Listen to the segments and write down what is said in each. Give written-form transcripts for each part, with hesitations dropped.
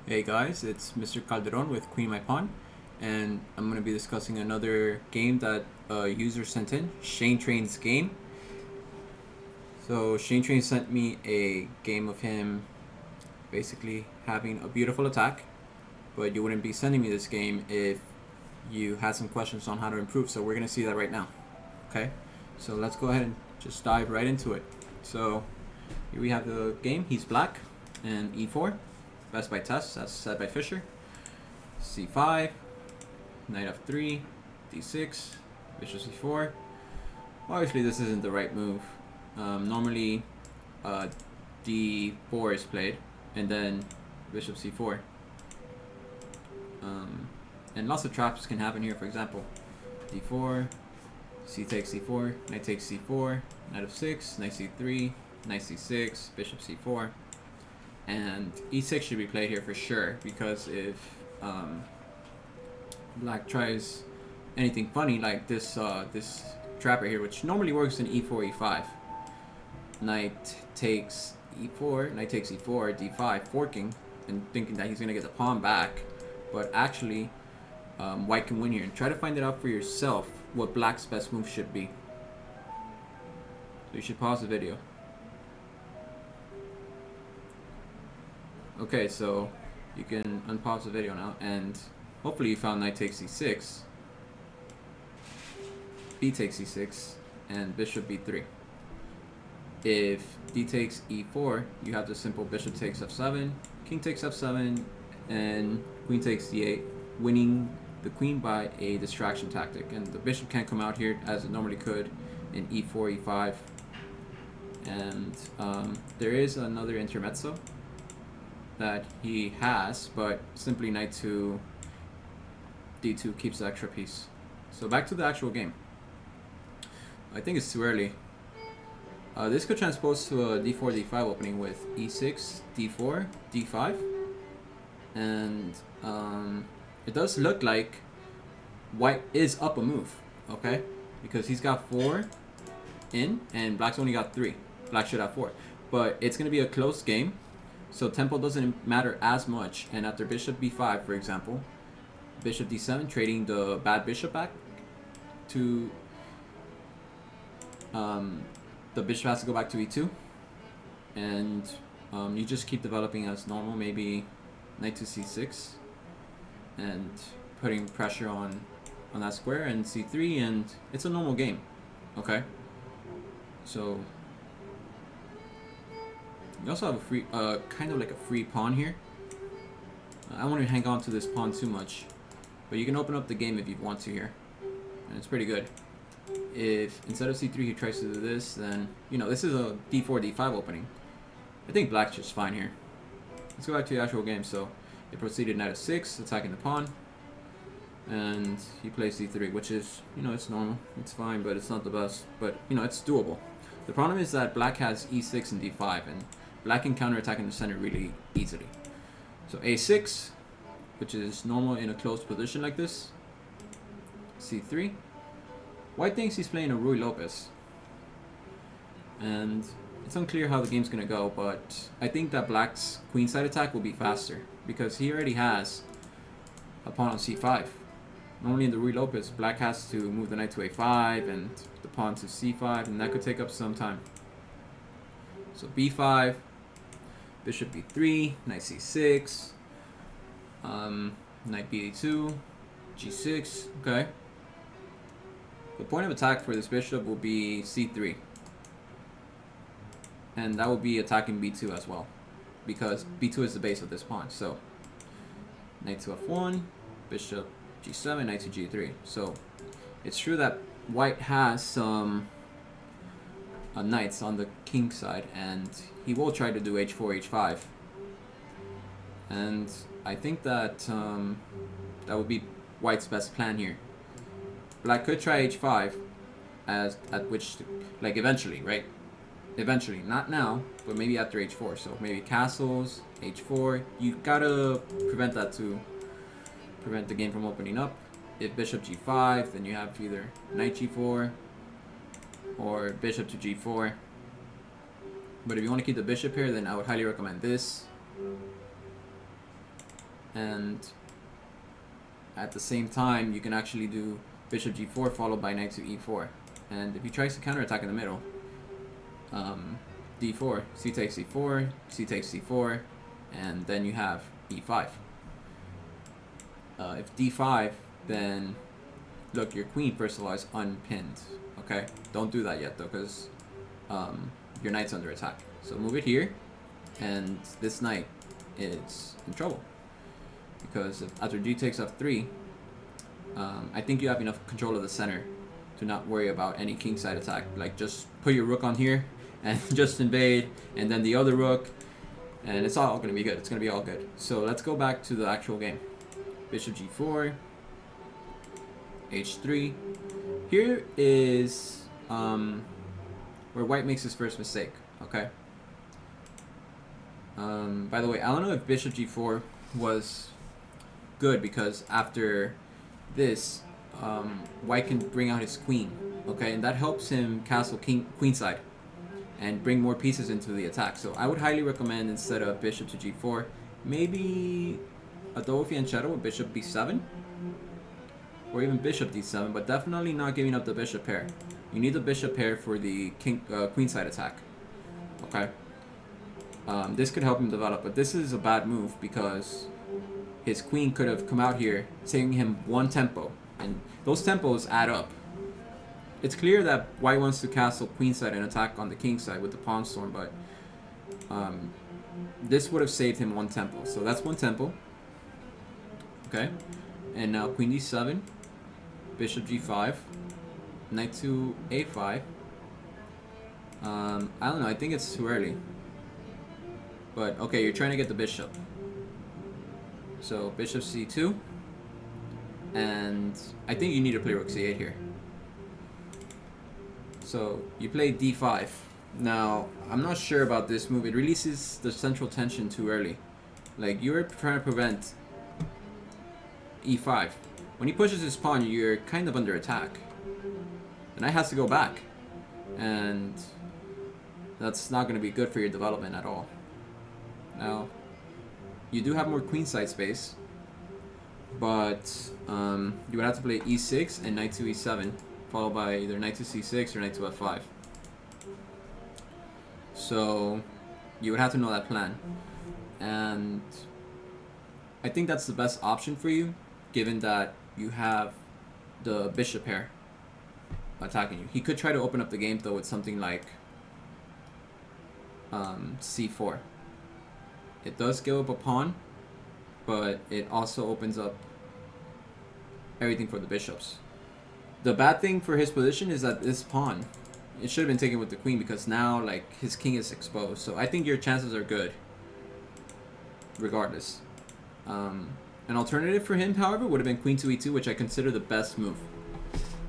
Hey guys, it's Mr. Calderon with Queen My Pawn, and I'm going to be discussing another game that a user sent in, Shane Train's game. So Shane Train sent me a game of him basically having a beautiful attack, but you wouldn't be sending me this game if you had some questions on how to improve, so we're going to see that right now. Okay, so let's go ahead and just dive right into it. So here we have the game. He's black and e4. Best by test, that's set by Fisher. c5, knight f3, d6, bishop c4. Obviously this isn't the right move. Normally d4 is played, and then bishop c4. And lots of traps can happen here. For example, d4, c takes c4, knight takes c4, knight f6, knight c3, knight c6, bishop c4. And e6 should be played here for sure, because if black tries anything funny like this this trap right here, which normally works in e4, e5, knight takes e4, knight takes e4, d5, forking, and thinking that he's going to get the pawn back, but actually white can win here. And try to find it out for yourself what black's best move should be. So you should pause the video. Okay, so you can unpause the video now, and hopefully you found knight takes e6, b takes e6, and bishop b3. If d takes e4, you have the simple bishop takes f7, king takes f7, and queen takes d8, winning the queen by a distraction tactic. And the bishop can't come out here as it normally could in e4, e5. And there is another intermezzo that he has, but simply knight to d2 keeps the extra piece. So back to the actual game. I think it's too early. This could transpose to a d4, d5 opening with e6, d4, d5. And it does look like white is up a move, okay? Because he's got 4 in, and black's only got 3. Black should have 4. But it's going to be a close game, so tempo doesn't matter as much. And after bishop b5, for example, bishop d7, trading the bad bishop back to... the bishop has to go back to e2. And you just keep developing as normal, maybe knight to c6. And putting pressure on that square, and c3, and it's a normal game, okay? So you also have a free, kind of like a free pawn here. I don't want to hang on to this pawn too much, but you can open up the game if you want to here, and it's pretty good. If instead of c3 he tries to do this, then you know this is a d4, d5 opening. I think black's just fine here. Let's go back to the actual game. So they proceeded knight f6, attacking the pawn, and he plays c3, which is, you know, it's normal, it's fine, but it's not the best, but you know, it's doable. The problem is that black has e6 and d5, and black can counterattack in the center really easily. So a6, which is normal in a closed position like this. c3. White thinks he's playing a Ruy Lopez, and it's unclear how the game's gonna go, but I think that black's queenside attack will be faster because he already has a pawn on c5. Normally in the Ruy Lopez, black has to move the knight to a5 and the pawn to c5, and that could take up some time. So b5, bishop b3, knight c6, knight b2, g6, okay. The point of attack for this bishop will be c3. And that will be attacking b2 as well, because b2 is the base of this pawn. So knight to f1, bishop g7, knight to g3. So it's true that white has some knights on the king side, and he will try to do h4, h5. And I think that that would be white's best plan here. Black could try h5, at which, like, eventually, right? Eventually, not now, but maybe after h4. So maybe castles, h4. You gotta prevent that to prevent the game from opening up. If bishop g5, then you have either knight g4 or bishop to g4. But if you want to keep the bishop here, then I would highly recommend this. and at the same time you can actually do bishop g4 followed by knight to e4. And if he tries to counterattack in the middle, d4, c takes e4, c takes c4, and then you have e5. If d5, then look, your queen first of all is unpinned. Okay, don't do that yet though, because your knight's under attack. So move it here, and this knight is in trouble because after g takes f3, I think you have enough control of the center to not worry about any kingside attack. Like, just put your rook on here and just invade, and then the other rook, and it's all gonna be good. It's gonna be all good. So let's go back to the actual game. Bishop g4, h3. Here is where white makes his first mistake. Okay. By the way, I don't know if bishop g4 was good, because after this, white can bring out his queen, okay, and that helps him castle queenside and bring more pieces into the attack. So I would highly recommend, instead of bishop to g4, maybe a double fianchetto with bishop b7, or even bishop d7, but definitely not giving up the bishop pair. You need the bishop pair for the queenside attack, okay. This could help him develop, but this is a bad move because his queen could have come out here, saving him one tempo, and those tempos add up. It's clear that white wants to castle queenside and attack on the king side with the pawn storm, but this would have saved him one tempo. So that's one tempo. Okay, and now queen d7, bishop g5, knight to a5. I don't know, I think it's too early. But okay, you're trying to get the bishop. So bishop c2, and I think you need to play rook c8 here. So you play d5. Now, I'm not sure about this move. It releases the central tension too early. Like, you're trying to prevent e5. When he pushes his pawn, you're kind of under attack. The knight has to go back, and that's not going to be good for your development at all. Now, you do have more queenside space, but you would have to play e6 and knight to e7, followed by either knight to c6 or knight to f5. So you would have to know that plan, and I think that's the best option for you, given that you have the bishop pair attacking you. He could try to open up the game though with something like c4. It does give up a pawn, but it also opens up everything for the bishops. The bad thing for his position is that this pawn, it should have been taken with the queen, because now, like, his king is exposed. So I think your chances are good regardless. An alternative for him, however, would have been queen to e2, which I consider the best move,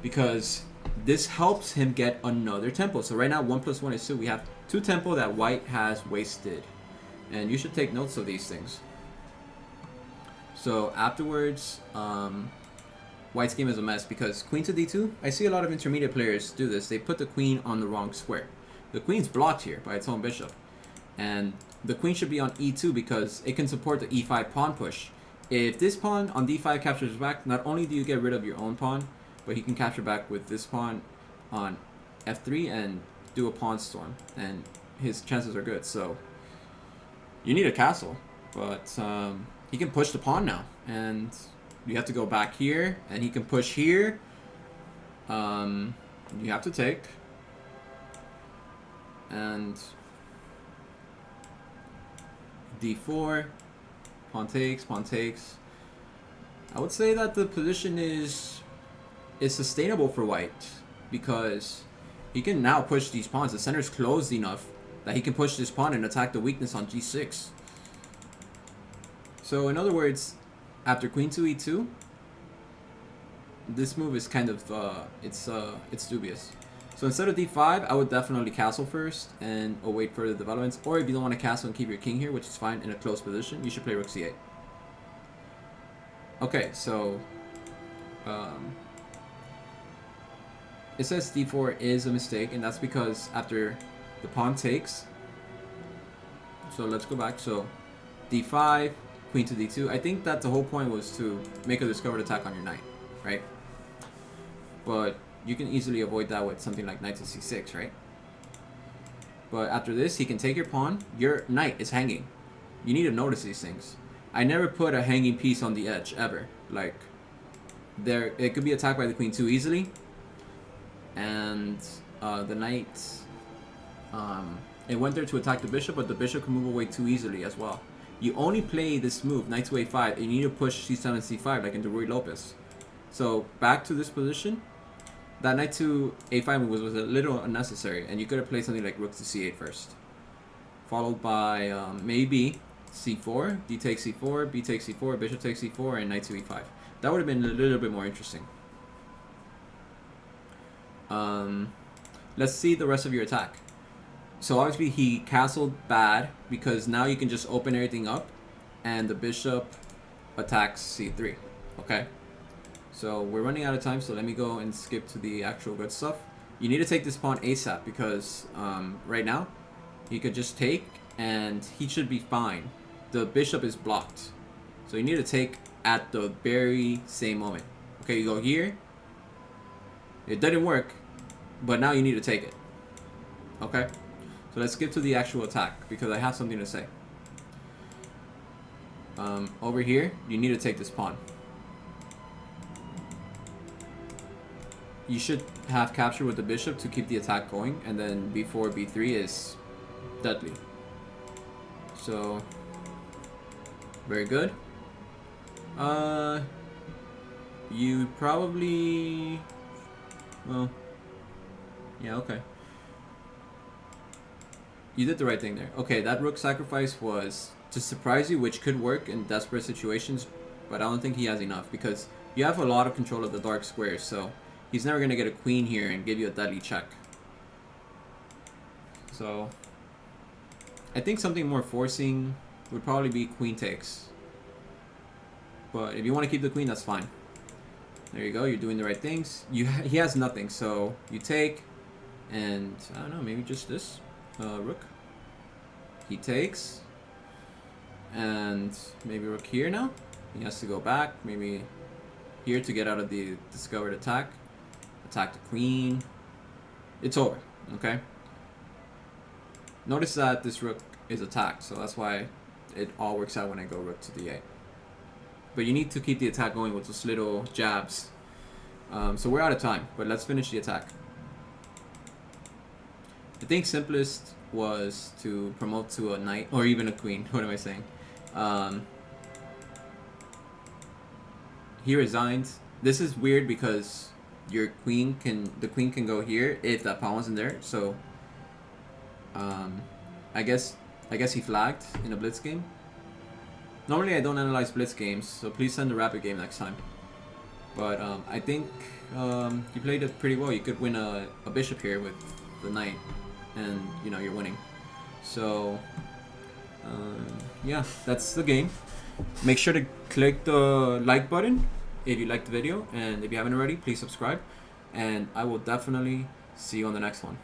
because this helps him get another tempo. So right now 1 + 1 is 2. We have 2 tempo that white has wasted, and you should take notes of these things. So afterwards, white's game is a mess, because queen to d2, I see a lot of intermediate players do this. They put the queen on the wrong square. The queen's blocked here by its own bishop, and the queen should be on e2 because it can support the e5 pawn push. If this pawn on d5 captures back, not only do you get rid of your own pawn, but he can capture back with this pawn on f3 and do a pawn storm, and his chances are good. So you need a castle, but he can push the pawn now, and you have to go back here, and he can push here. You have to take, and d4, pawn takes, pawn takes. I would say that the position is sustainable for white, because he can now push these pawns. The center is closed enough that he can push this pawn and attack the weakness on g6. So in other words, after queen to e2, this move is kind of it's dubious. So instead of d5, I would definitely castle first and await further developments. Or if you don't want to castle and keep your king here, which is fine in a close position, you should play rook c8. Okay, so it says d4 is a mistake, and that's because after the pawn takes. So let's go back. So d5, queen to d2. I think that the whole point was to make a discovered attack on your knight, right? But you can easily avoid that with something like knight to c6, right? But after this, he can take your pawn. Your knight is hanging. You need to notice these things. I never put a hanging piece on the edge, ever. Like, it could be attacked by the queen too easily. And the knight, it went there to attack the bishop, but the bishop can move away too easily as well. You only play this move, knight to a5, and you need to push c7, c5, like in the Ruy Lopez. So, back to this position. That knight to a5 move was a little unnecessary, and you could have played something like rook to c8 first. Followed by maybe c4, d takes c4, b takes c4, bishop takes c4, and knight to e5. That would have been a little bit more interesting. Let's see the rest of your attack. So obviously he castled bad, because now you can just open everything up, and the bishop attacks c3, okay? So we're running out of time, so let me go and skip to the actual good stuff. You need to take this pawn ASAP, because right now he could just take and he should be fine. The bishop is blocked, so you need to take at the very same moment. Okay, you go here. It didn't work, but now you need to take it. Okay, so let's skip to the actual attack, because I have something to say. Over here, you need to take this pawn. You should have capture with the bishop to keep the attack going, and then b4, b3 is deadly. So, very good. You probably, well, yeah, okay. You did the right thing there. Okay, that rook sacrifice was to surprise you, which could work in desperate situations, but I don't think he has enough, because you have a lot of control of the dark squares, so he's never going to get a queen here and give you a deadly check. So, I think something more forcing would probably be queen takes. But if you want to keep the queen, that's fine. There you go, you're doing the right things. He has nothing, so you take, and I don't know, maybe just this rook. He takes, and maybe rook here now. He has to go back, maybe here to get out of the discovered attack. Attack the queen. It's over, okay? Notice that this rook is attacked, so that's why it all works out when I go rook to d8. But you need to keep the attack going with those little jabs. So we're out of time, but let's finish the attack. I think simplest was to promote to a knight, or even a queen. What am I saying? He resigned. This is weird because the queen can go here if that pawn wasn't there. So I guess he flagged in a blitz game. Normally I don't analyze blitz games, so please send a rapid game next time. But I think you played it pretty well. You could win a bishop here with the knight, and you know you're winning. So yeah, that's the game. Make sure to click the like button if you liked the video, and if you haven't already, please subscribe, and I will definitely see you on the next one.